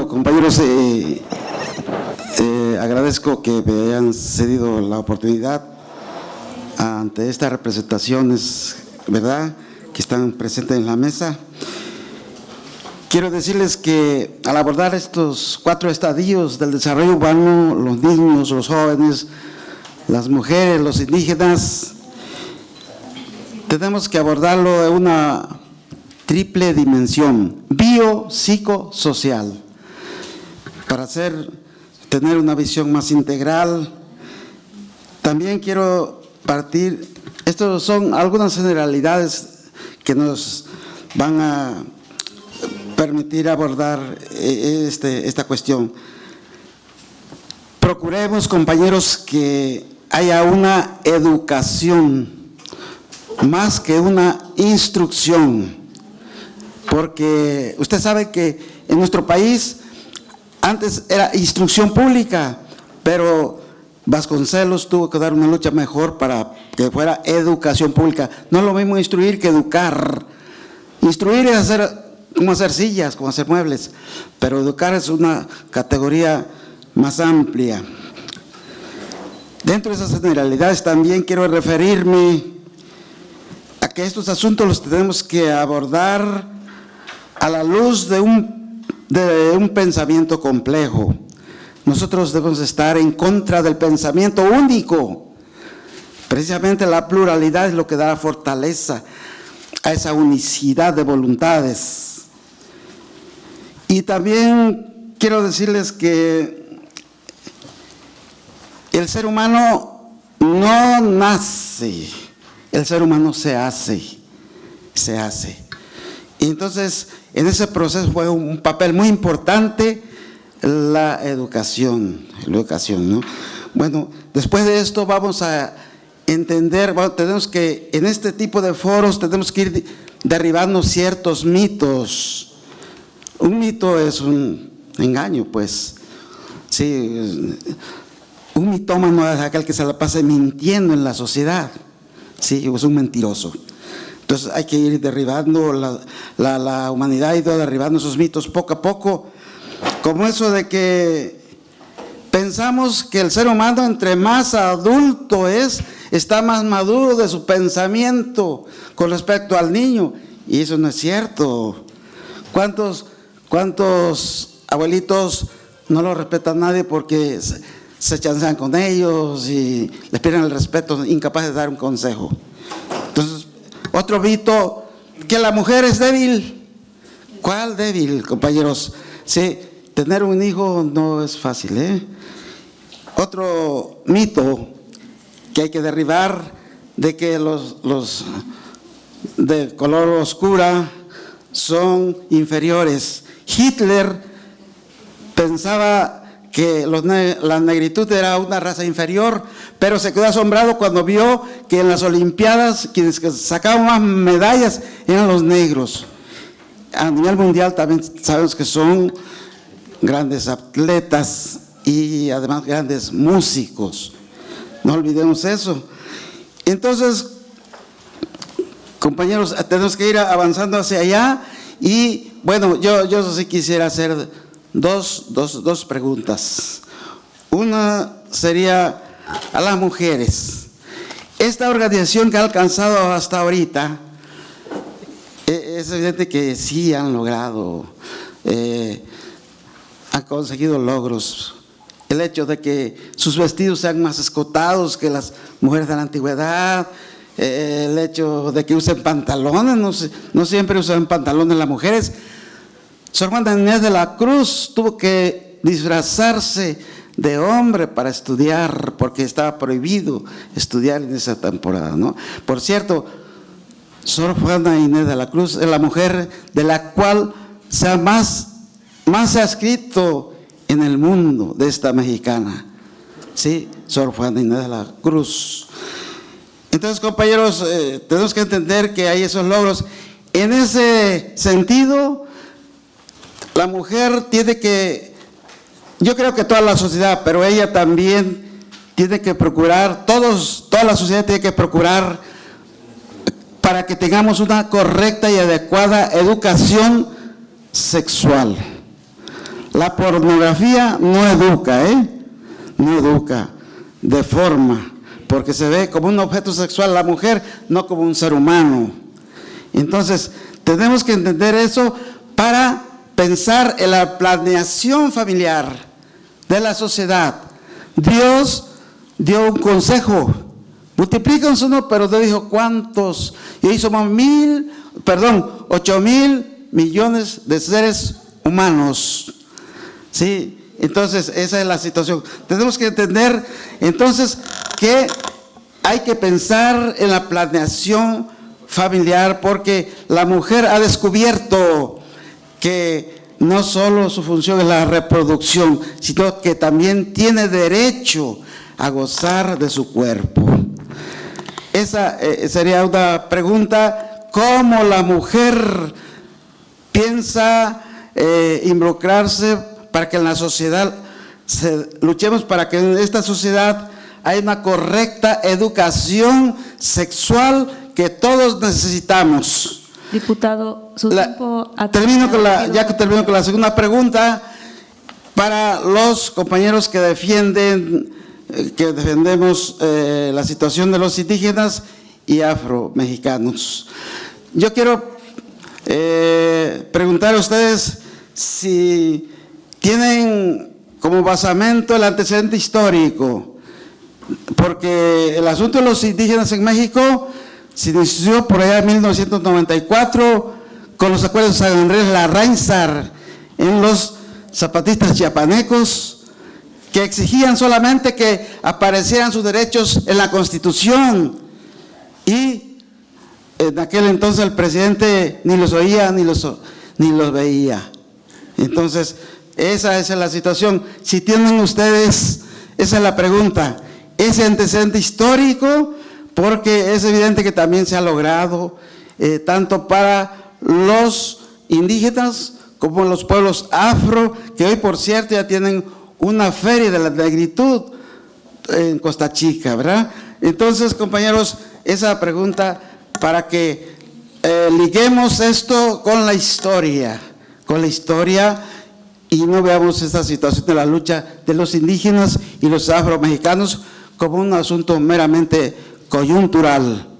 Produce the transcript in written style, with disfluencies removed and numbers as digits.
Bueno, compañeros, agradezco que me hayan cedido la oportunidad ante estas representaciones, ¿verdad?, que están presentes en la mesa. Quiero decirles que al abordar estos 4 estadios del desarrollo humano, los niños, los jóvenes, las mujeres, los indígenas, tenemos que abordarlo en una triple dimensión, biopsicosocial, para tener una visión más integral. También quiero partir, estas son algunas generalidades que nos van a permitir abordar esta cuestión. Procuremos, compañeros, que haya una educación más que una instrucción, porque usted sabe que en nuestro país antes era instrucción pública, pero Vasconcelos tuvo que dar una lucha mejor para que fuera educación pública. No es lo mismo instruir que educar. Instruir es como hacer sillas, como hacer muebles, pero educar es una categoría más amplia. Dentro de esas generalidades también quiero referirme a que estos asuntos los tenemos que abordar a la luz de un pensamiento complejo. Nosotros debemos estar en contra del pensamiento único. Precisamente la pluralidad es lo que da fortaleza a esa unicidad de voluntades. Y también quiero decirles que el ser humano no nace, el ser humano se hace. Y entonces, en ese proceso fue un papel muy importante la educación, ¿no? Bueno, después de esto vamos a entender, tenemos que, en este tipo de foros, tenemos que ir derribando ciertos mitos. Un mito es un engaño, pues. Sí, un mitómano es aquel que se la pasa mintiendo en la sociedad. Sí, es un mentiroso. Entonces hay que ir derribando, la humanidad ha ido derribando esos mitos poco a poco, como eso de que pensamos que el ser humano entre más adulto está más maduro de su pensamiento con respecto al niño, y eso no es cierto. ¿Cuántos abuelitos no lo respeta nadie porque se chancean con ellos y les pierden el respeto, incapaces de dar un consejo? Entonces, otro mito, que la mujer es débil. ¿Cuál débil, compañeros? Sí, tener un hijo no es fácil, ¿eh? Otro mito que hay que derribar, de que los de color oscura son inferiores. Hitler pensaba que la negritud era una raza inferior, pero se quedó asombrado cuando vio que en las Olimpiadas quienes sacaban más medallas eran los negros. A nivel mundial también sabemos que son grandes atletas y además grandes músicos. No olvidemos eso. Entonces, compañeros, tenemos que ir avanzando hacia allá. Y bueno, yo sí quisiera hacer dos preguntas. Una sería a las mujeres. Esta organización que ha alcanzado hasta ahorita, es evidente que sí han logrado, han conseguido logros. El hecho de que sus vestidos sean más escotados que las mujeres de la antigüedad, el hecho de que usen pantalones, no siempre usan pantalones las mujeres. Sor Juana Inés de la Cruz tuvo que disfrazarse de hombre para estudiar, porque estaba prohibido estudiar en esa temporada, ¿no? Por cierto, Sor Juana Inés de la Cruz es la mujer de la cual más se ha escrito en el mundo de esta mexicana, ¿sí? Sor Juana Inés de la Cruz. Entonces, compañeros, tenemos que entender que hay esos logros. En ese sentido, la mujer tiene que, yo creo que toda la sociedad, pero ella también tiene que procurar, toda la sociedad tiene que procurar para que tengamos una correcta y adecuada educación sexual. La pornografía no educa, no educa, deforma, porque se ve como un objeto sexual la mujer, no como un ser humano. Entonces, tenemos que entender eso para pensar en la planeación familiar de la sociedad. Dios dio un consejo: multiplíquense uno, pero Dios dijo, ¿cuántos? Y ahí somos 8,000 millones de seres humanos. ¿Sí? Entonces, esa es la situación. Tenemos que entender, entonces, que hay que pensar en la planeación familiar, porque la mujer ha descubierto que no solo su función es la reproducción, sino que también tiene derecho a gozar de su cuerpo. Esa sería una pregunta: ¿cómo la mujer piensa involucrarse para que en la sociedad luchemos para que en esta sociedad haya una correcta educación sexual que todos necesitamos? Diputado, su tiempo ha termino con la segunda pregunta para los compañeros que defendemos la situación de los indígenas y afromexicanos. Yo quiero preguntar a ustedes si tienen como basamento el antecedente histórico, porque el asunto de los indígenas en México se inició por allá en 1994 con los acuerdos de San Andrés Larrainzar en los zapatistas chiapanecos, que exigían solamente que aparecieran sus derechos en la Constitución, y en aquel entonces el presidente ni los oía ni los veía. Entonces, esa es la situación. Si tienen ustedes, esa es la pregunta, ese antecedente histórico, porque es evidente que también se ha logrado, tanto para los indígenas como los pueblos afro, que hoy, por cierto, ya tienen una feria de la negritud en Costa Chica, ¿verdad? Entonces, compañeros, esa pregunta para que liguemos esto con la historia, y no veamos esta situación de la lucha de los indígenas y los afromexicanos como un asunto meramente coyuntural.